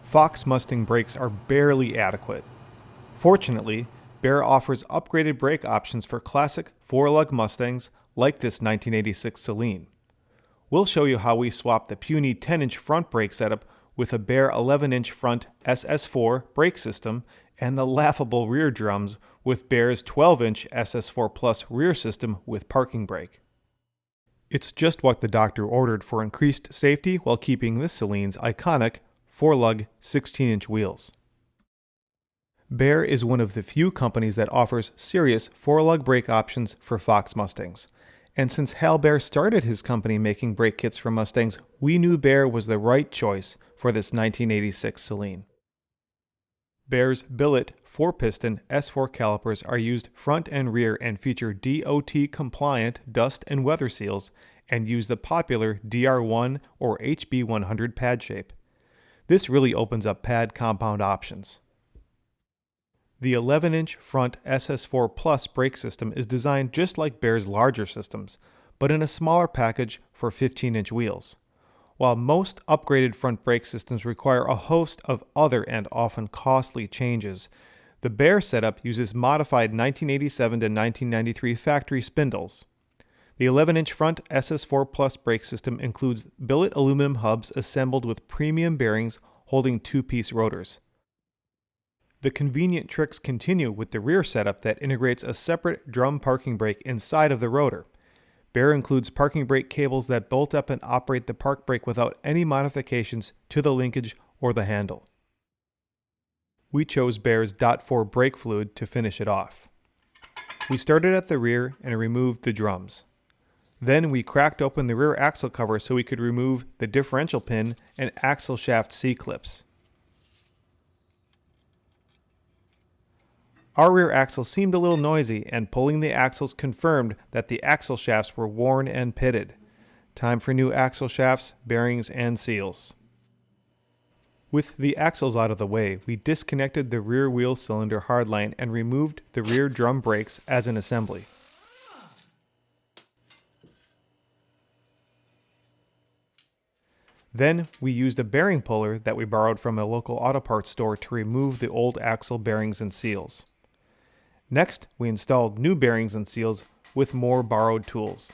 Fox Mustang brakes are barely adequate. Fortunately, Baer offers upgraded brake options for classic 4-lug Mustangs like this 1986 Saleen. We'll show you how we swapped the puny 10-inch front brake setup with a Baer 11-inch front SS4 brake system and the laughable rear drums with Baer's 12-inch SS4 Plus rear system with parking brake. It's just what the doctor ordered for increased safety while keeping this Saleen's iconic 4-lug 16-inch wheels. Baer is one of the few companies that offers serious 4-lug brake options for Fox Mustangs. And since Hal Baer started his company making brake kits for Mustangs, we knew Baer was the right choice for this 1986 Saleen. Baer's Billet 4-piston S4 calipers are used front and rear and feature DOT-compliant dust and weather seals and use the popular DR1 or HB100 pad shape. This really opens up pad compound options. The 11-inch front SS4 Plus brake system is designed just like Baer's larger systems, but in a smaller package for 15-inch wheels. While most upgraded front brake systems require a host of other and often costly changes, the Baer setup uses modified 1987 to 1993 factory spindles. The 11-inch front SS4 Plus brake system includes billet aluminum hubs assembled with premium bearings holding two-piece rotors. The convenient tricks continue with the rear setup that integrates a separate drum parking brake inside of the rotor. Baer includes parking brake cables that bolt up and operate the park brake without any modifications to the linkage or the handle. We chose Baer's .4 brake fluid to finish it off. We started at the rear and removed the drums. Then we cracked open the rear axle cover so we could remove the differential pin and axle shaft C-clips. Our rear axle seemed a little noisy, and pulling the axles confirmed that the axle shafts were worn and pitted. Time for new axle shafts, bearings, and seals. With the axles out of the way, we disconnected the rear wheel cylinder hardline and removed the rear drum brakes as an assembly. Then we used a bearing puller that we borrowed from a local auto parts store to remove the old axle bearings and seals. Next, we installed new bearings and seals with more borrowed tools.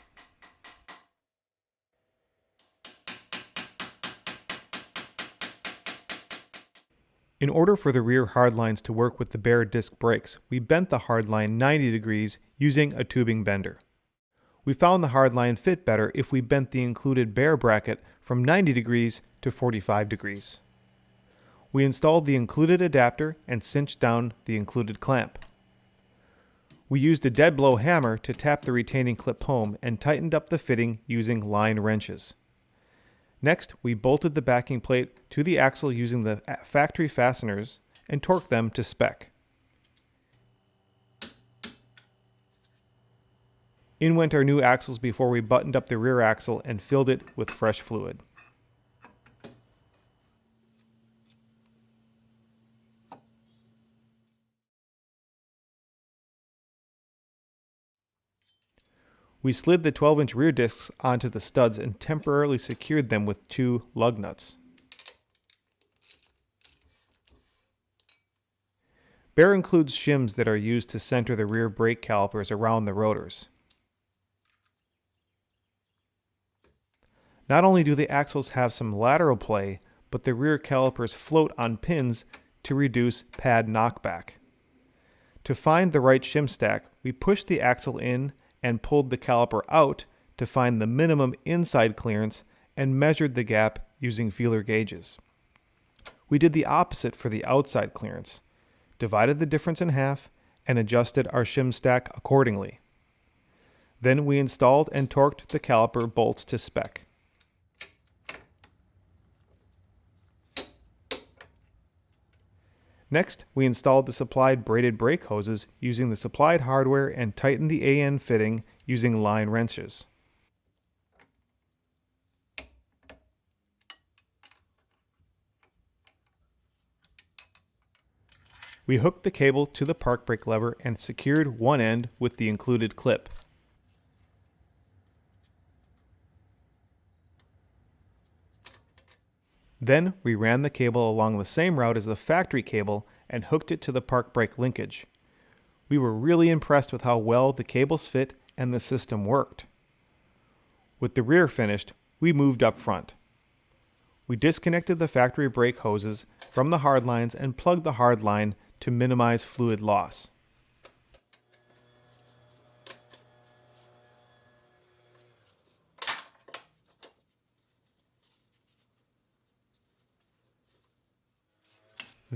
In order for the rear hardlines to work with the Baer disc brakes, we bent the hardline 90 degrees using a tubing bender. We found the hardline fit better if we bent the included Baer bracket from 90 degrees to 45 degrees. We installed the included adapter and cinched down the included clamp. We used a dead blow hammer to tap the retaining clip home and tightened up the fitting using line wrenches. Next, we bolted the backing plate to the axle using the factory fasteners and torqued them to spec. In went our new axles before we buttoned up the rear axle and filled it with fresh fluid. We slid the 12-inch rear discs onto the studs and temporarily secured them with 2 lug nuts. Baer includes shims that are used to center the rear brake calipers around the rotors. Not only do the axles have some lateral play, but the rear calipers float on pins to reduce pad knockback. To find the right shim stack, we pushed the axle in and pulled the caliper out to find the minimum inside clearance and measured the gap using feeler gauges. We did the opposite for the outside clearance, divided the difference in half, and adjusted our shim stack accordingly. Then we installed and torqued the caliper bolts to spec. Next, we installed the supplied braided brake hoses using the supplied hardware and tightened the AN fitting using line wrenches. We hooked the cable to the park brake lever and secured one end with the included clip. Then we ran the cable along the same route as the factory cable and hooked it to the park brake linkage. We were really impressed with how well the cables fit and the system worked. With the rear finished, we moved up front. We disconnected the factory brake hoses from the hard lines and plugged the hard line to minimize fluid loss.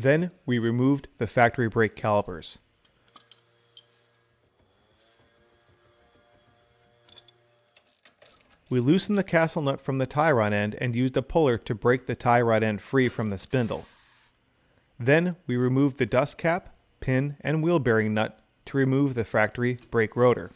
Then we removed the factory brake calipers. We loosened the castle nut from the tie rod end and used a puller to break the tie rod end free from the spindle. Then we removed the dust cap, pin, and wheel bearing nut to remove the factory brake rotor.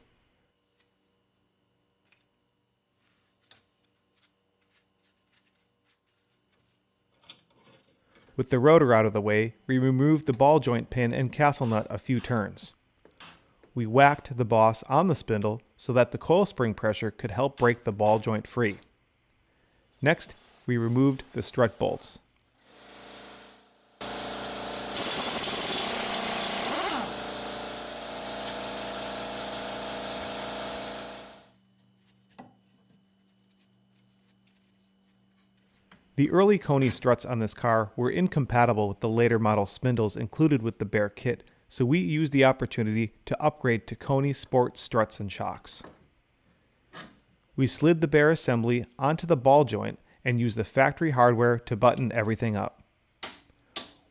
With the rotor out of the way, we removed the ball joint pin and castle nut a few turns. We whacked the boss on the spindle so that the coil spring pressure could help break the ball joint free. Next, we removed the strut bolts. The early Koni struts on this car were incompatible with the later model spindles included with the Baer kit, so we used the opportunity to upgrade to Koni Sport struts and shocks. We slid the Baer assembly onto the ball joint and used the factory hardware to button everything up.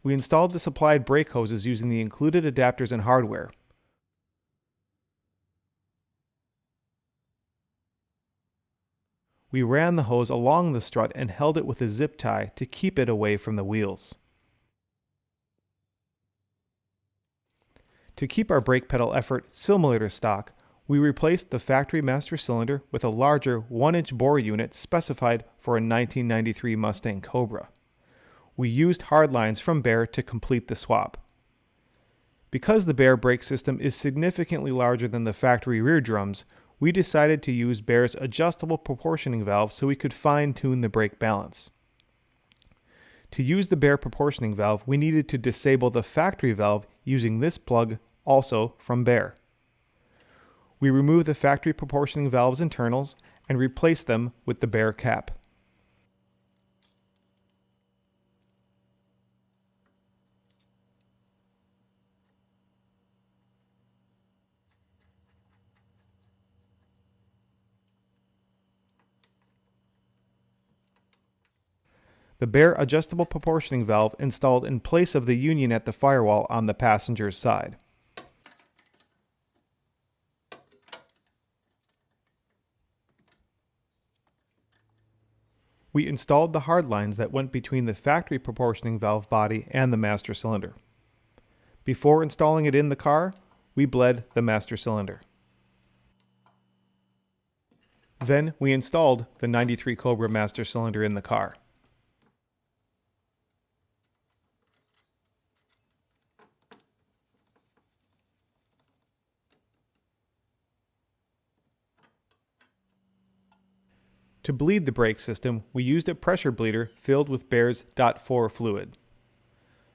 We installed the supplied brake hoses using the included adapters and hardware. We ran the hose along the strut and held it with a zip tie to keep it away from the wheels. To keep our brake pedal effort similar to stock, we replaced the factory master cylinder with a larger 1-inch bore unit specified for a 1993 Mustang Cobra. We used hard lines from Baer to complete the swap. Because the Baer brake system is significantly larger than the factory rear drums, we decided to use Baer's adjustable proportioning valve so we could fine-tune the brake balance. To use the Baer proportioning valve, we needed to disable the factory valve using this plug, also from Baer. We removed the factory proportioning valve's internals and replaced them with the Baer cap. The Baer adjustable proportioning valve installed in place of the union at the firewall on the passenger's side. We installed the hard lines that went between the factory proportioning valve body and the master cylinder. Before installing it in the car, we bled the master cylinder. Then we installed the 93 Cobra master cylinder in the car. To bleed the brake system, we used a pressure bleeder filled with Baer's .4 fluid.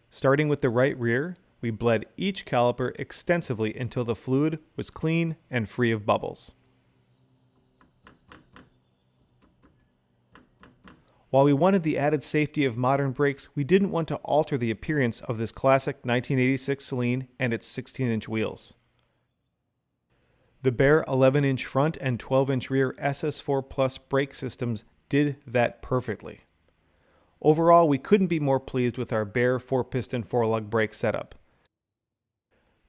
Starting with the right rear, we bled each caliper extensively until the fluid was clean and free of bubbles. While we wanted the added safety of modern brakes, we didn't want to alter the appearance of this classic 1986 Saleen and its 16-inch wheels. The Baer 11-inch front and 12-inch rear SS4 Plus brake systems did that perfectly. Overall, we couldn't be more pleased with our Baer 4-piston 4-lug brake setup.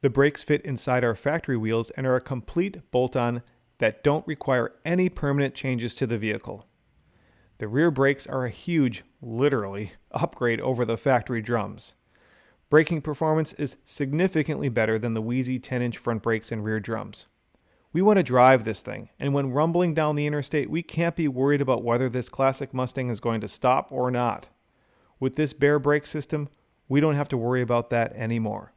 The brakes fit inside our factory wheels and are a complete bolt-on that don't require any permanent changes to the vehicle. The rear brakes are a huge, literally, upgrade over the factory drums. Braking performance is significantly better than the wheezy 10-inch front brakes and rear drums. We want to drive this thing, and when rumbling down the interstate, we can't be worried about whether this classic Mustang is going to stop or not. With this Baer brake system, we don't have to worry about that anymore.